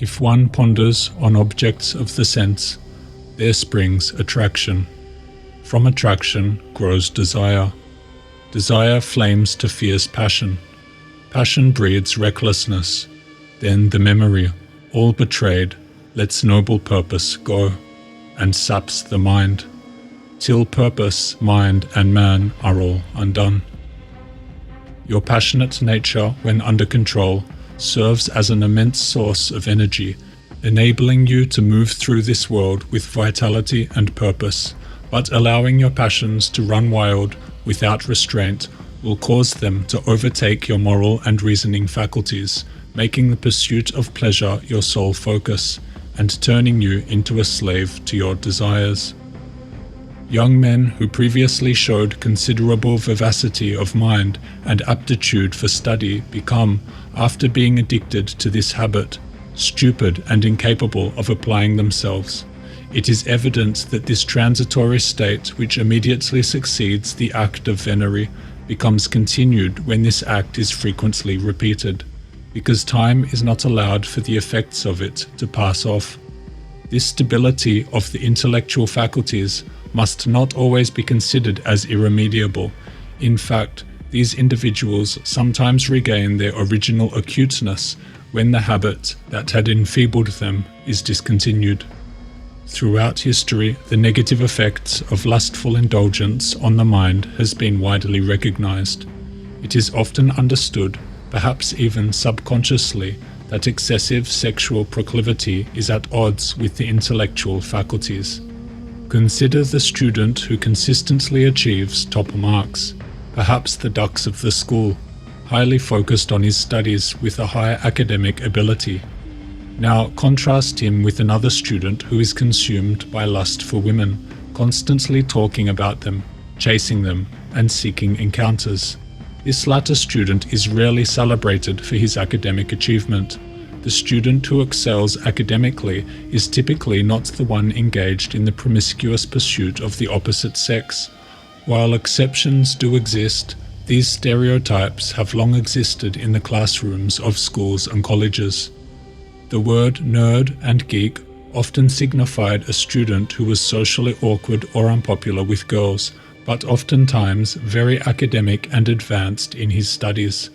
If one ponders on objects of the sense, there springs attraction. From attraction grows desire. Desire flames to fierce passion. Passion breeds recklessness. Then the memory, all betrayed, lets noble purpose go, and saps the mind, till purpose, mind, and man are all undone. Your passionate nature, when under control, serves as an immense source of energy, enabling you to move through this world with vitality and purpose, but allowing your passions to run wild without restraint will cause them to overtake your moral and reasoning faculties, making the pursuit of pleasure your sole focus, and turning you into a slave to your desires. Young men who previously showed considerable vivacity of mind and aptitude for study become, after being addicted to this habit, stupid and incapable of applying themselves. It is evident that this transitory state, which immediately succeeds the act of venery, becomes continued when this act is frequently repeated, because time is not allowed for the effects of it to pass off. This stability of the intellectual faculties must not always be considered as irremediable. In fact, these individuals sometimes regain their original acuteness when the habit that had enfeebled them is discontinued. Throughout history, the negative effects of lustful indulgence on the mind has been widely recognized. It is often understood, perhaps even subconsciously, that excessive sexual proclivity is at odds with the intellectual faculties. Consider the student who consistently achieves top marks, perhaps the dux of the school, highly focused on his studies with a high academic ability. Now contrast him with another student who is consumed by lust for women, constantly talking about them, chasing them, and seeking encounters. This latter student is rarely celebrated for his academic achievement. The student who excels academically is typically not the one engaged in the promiscuous pursuit of the opposite sex. While exceptions do exist, these stereotypes have long existed in the classrooms of schools and colleges. The word nerd and geek often signified a student who was socially awkward or unpopular with girls, but oftentimes very academic and advanced in his studies.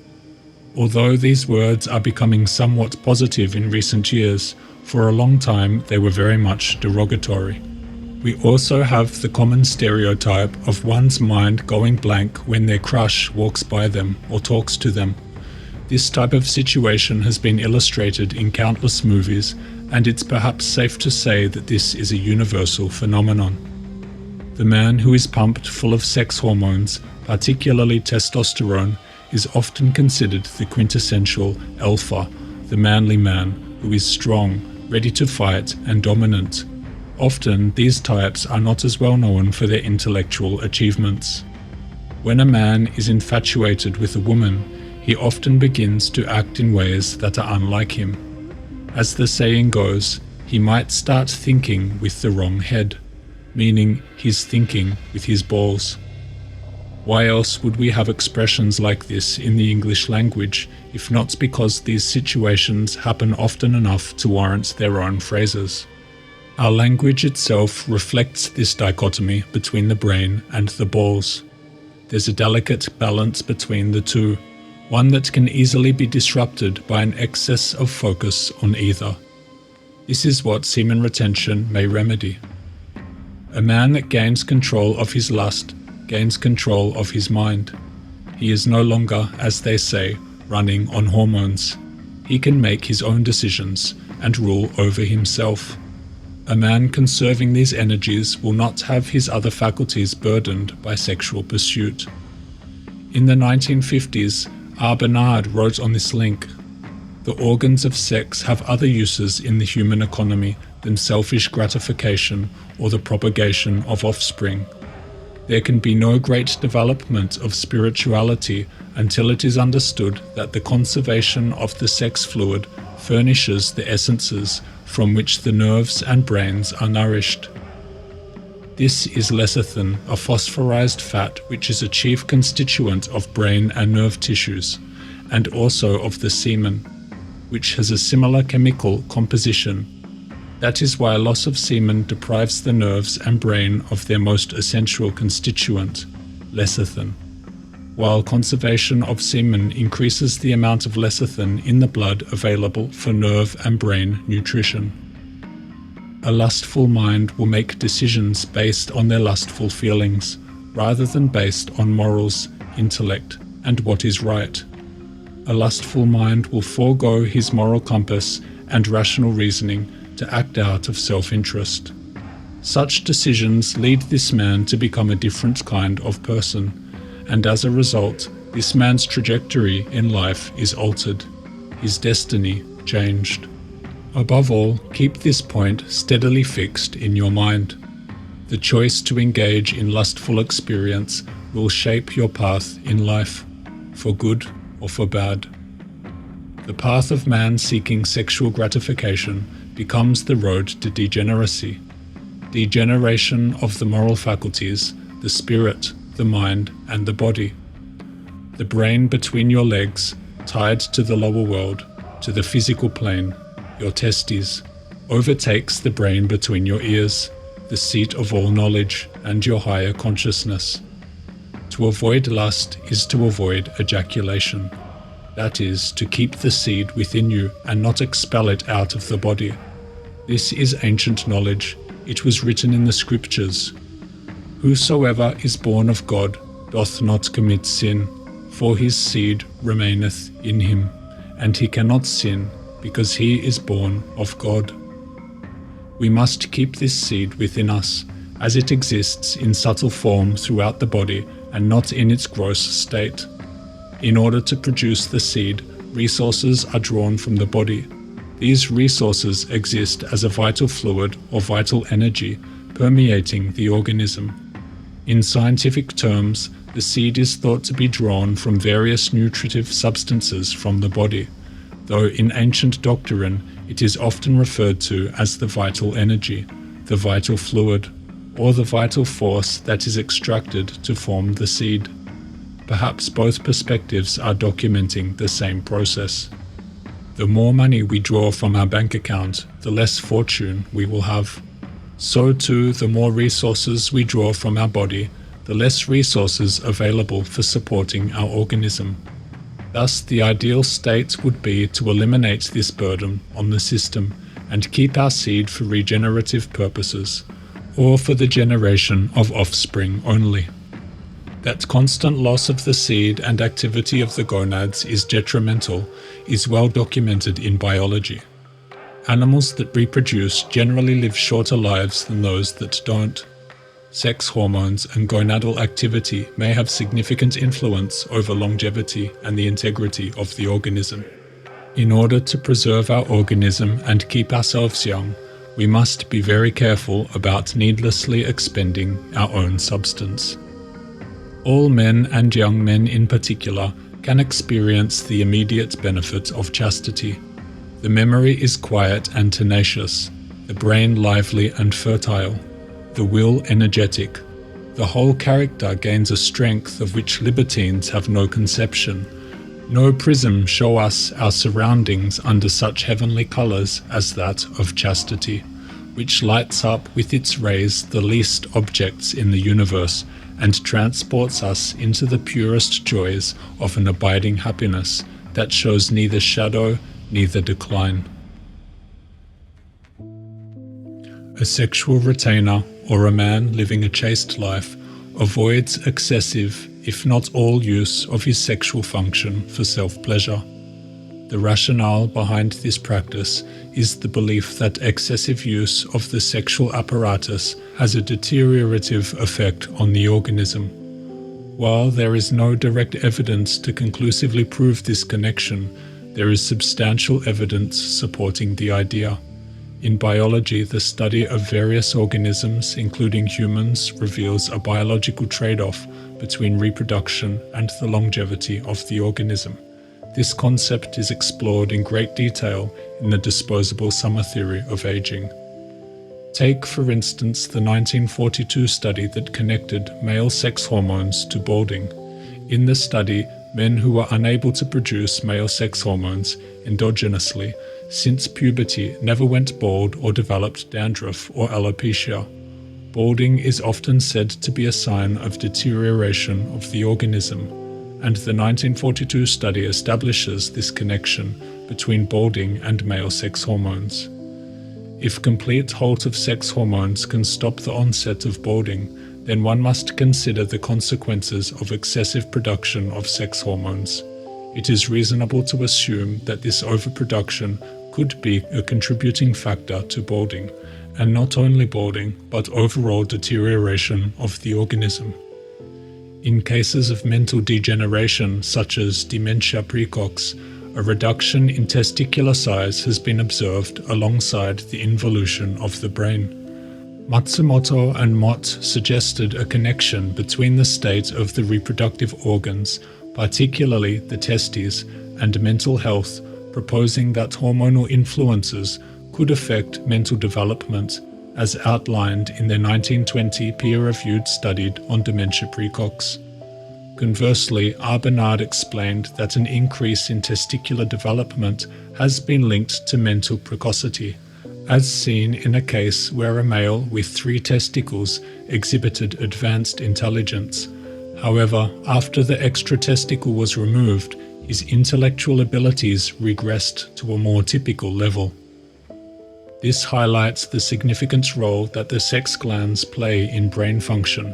Although these words are becoming somewhat positive in recent years, for a long time they were very much derogatory. We also have the common stereotype of one's mind going blank when their crush walks by them or talks to them. This type of situation has been illustrated in countless movies, and it's perhaps safe to say that this is a universal phenomenon. The man who is pumped full of sex hormones, particularly testosterone, is often considered the quintessential alpha, the manly man who is strong, ready to fight, and dominant. Often, these types are not as well known for their intellectual achievements. When a man is infatuated with a woman, he often begins to act in ways that are unlike him. As the saying goes, he might start thinking with the wrong head, meaning he's thinking with his balls. Why else would we have expressions like this in the English language, if not because these situations happen often enough to warrant their own phrases? Our language itself reflects this dichotomy between the brain and the balls. There's a delicate balance between the two, one that can easily be disrupted by an excess of focus on either. This is what semen retention may remedy. A man that gains control of his lust gains control of his mind. He is no longer, as they say, running on hormones. He can make his own decisions and rule over himself. A man conserving these energies will not have his other faculties burdened by sexual pursuit. In the 1950s, R. Bernard wrote on this link, "The organs of sex have other uses in the human economy than selfish gratification or the propagation of offspring. There can be no great development of spirituality until it is understood that the conservation of the sex fluid furnishes the essences from which the nerves and brains are nourished. This is lecithin, a phosphorized fat which is a chief constituent of brain and nerve tissues, and also of the semen. which has a similar chemical composition. That is why loss of semen deprives the nerves and brain of their most essential constituent, lecithin, while conservation of semen increases the amount of lecithin in the blood available for nerve and brain nutrition. A lustful mind will make decisions based on their lustful feelings, rather than based on morals, intellect, and what is right. A lustful mind will forego his moral compass and rational reasoning to act out of self-interest. Such decisions lead this man to become a different kind of person, and as a result, this man's trajectory in life is altered, his destiny changed. Above all, keep this point steadily fixed in your mind. The choice to engage in lustful experience will shape your path in life, for good or for bad. The path of man seeking sexual gratification becomes the road to degeneracy, degeneration of the moral faculties, the spirit, the mind, and the body. The brain between your legs, tied to the lower world, to the physical plane, your testes, overtakes the brain between your ears, the seat of all knowledge, and your higher consciousness. To avoid lust is to avoid ejaculation. That is, to keep the seed within you and not expel it out of the body. This is ancient knowledge. It was written in the scriptures. Whosoever is born of God doth not commit sin, for his seed remaineth in him, and he cannot sin, because he is born of God. We must keep this seed within us, as it exists in subtle form throughout the body and not in its gross state. In order to produce the seed, resources are drawn from the body. These resources exist as a vital fluid or vital energy permeating the organism. In scientific terms, the seed is thought to be drawn from various nutritive substances from the body, though in ancient doctrine it is often referred to as the vital energy, the vital fluid, or the vital force that is extracted to form the seed. Perhaps both perspectives are documenting the same process. The more money we draw from our bank account, the less fortune we will have. So too, the more resources we draw from our body, the less resources available for supporting our organism. Thus, the ideal state would be to eliminate this burden on the system and keep our seed for regenerative purposes, or for the generation of offspring only. That constant loss of the seed and activity of the gonads is detrimental is well documented in biology. Animals that reproduce generally live shorter lives than those that don't. Sex hormones and gonadal activity may have significant influence over longevity and the integrity of the organism. In order to preserve our organism and keep ourselves young, we must be very careful about needlessly expending our own substance. All men, and young men in particular, can experience the immediate benefit of chastity. The memory is quiet and tenacious, the brain lively and fertile, the will energetic. The whole character gains a strength of which libertines have no conception. No prism show us our surroundings under such heavenly colours as that of chastity, which lights up with its rays the least objects in the universe, and transports us into the purest joys of an abiding happiness that shows neither shadow, neither decline. A sexual retainer, or a man living a chaste life, avoids excessive, if not all use of his sexual function for self-pleasure. The rationale behind this practice is the belief that excessive use of the sexual apparatus has a deteriorative effect on the organism. While there is no direct evidence to conclusively prove this connection, there is substantial evidence supporting the idea. In biology, the study of various organisms, including humans, reveals a biological trade-off between reproduction and the longevity of the organism. This concept is explored in great detail in the disposable summer theory of aging. Take, for instance, the 1942 study that connected male sex hormones to balding. In the study, men who are unable to produce male sex hormones endogenously since puberty never went bald or developed dandruff or alopecia. Balding is often said to be a sign of deterioration of the organism, and the 1942 study establishes this connection between balding and male sex hormones. If complete halt of sex hormones can stop the onset of balding, then one must consider the consequences of excessive production of sex hormones. It is reasonable to assume that this overproduction could be a contributing factor to balding, and not only balding, but overall deterioration of the organism. In cases of mental degeneration, such as dementia praecox, a reduction in testicular size has been observed alongside the involution of the brain. Matsumoto and Mott suggested a connection between the state of the reproductive organs, particularly the testes, and mental health, proposing that hormonal influences could affect mental development, as outlined in their 1920 peer-reviewed study on dementia praecox. Conversely, R. Bernard explained that an increase in testicular development has been linked to mental precocity, as seen in a case where a male with 3 testicles exhibited advanced intelligence. However, after the extra testicle was removed, his intellectual abilities regressed to a more typical level. This highlights the significant role that the sex glands play in brain function.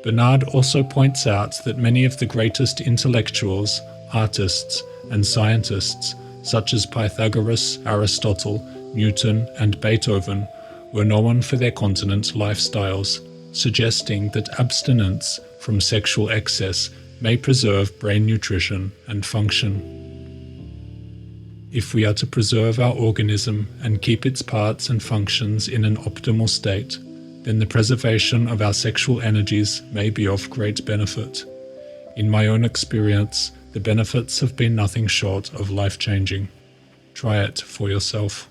Bernard also points out that many of the greatest intellectuals, artists, and scientists, such as Pythagoras, Aristotle, Newton, and Beethoven, were known for their continent lifestyles, suggesting that abstinence from sexual excess may preserve brain nutrition and function. If we are to preserve our organism and keep its parts and functions in an optimal state, then the preservation of our sexual energies may be of great benefit. In my own experience, the benefits have been nothing short of life-changing. Try it for yourself.